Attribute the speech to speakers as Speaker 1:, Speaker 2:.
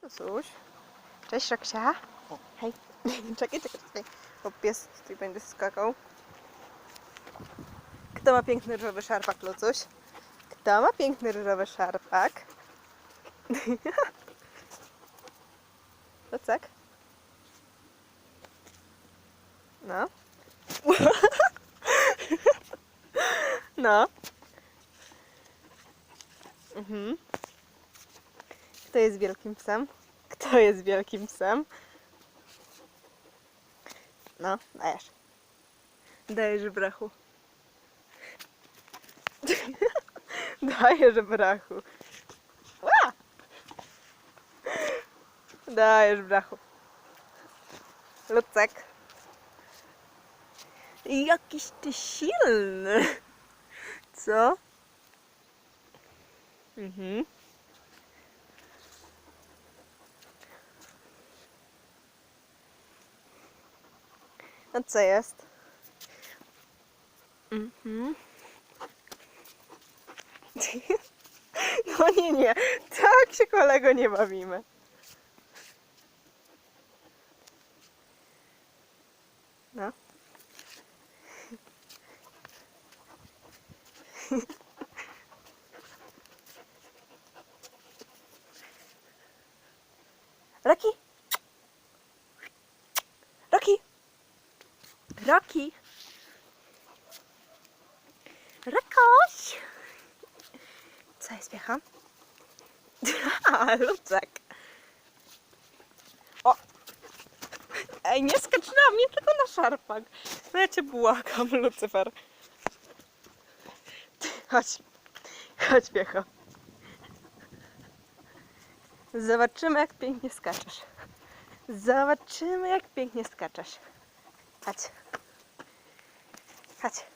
Speaker 1: Zuś. Cześć, Roksia. Hej. Czekaj. Bo pies tutaj będzie skakał. Kto ma piękny różowy szarpak, Lucuś? Kto ma piękny różowy szarpak? Lucek? No. No. Kto jest wielkim psem? Kto jest wielkim psem? No, dajesz. Dajesz brachu. Dajesz brachu. Ła! Dajesz brachu. Lucek. Jakiś ty silny. Co? A co jest? No nie, tak się kolego nie bawimy. No. Roki? Roki? Roki? Rokoś? Co jest, Piecha? A, Lucek. O! Ej, nie skacz na mnie, tylko na szarpak. No ja cię błagam, Lucyfer. Chodź. Chodź, Piecho. Zobaczymy, jak pięknie skaczesz. Zobaczymy, jak pięknie skaczesz. Chodź. Chodź.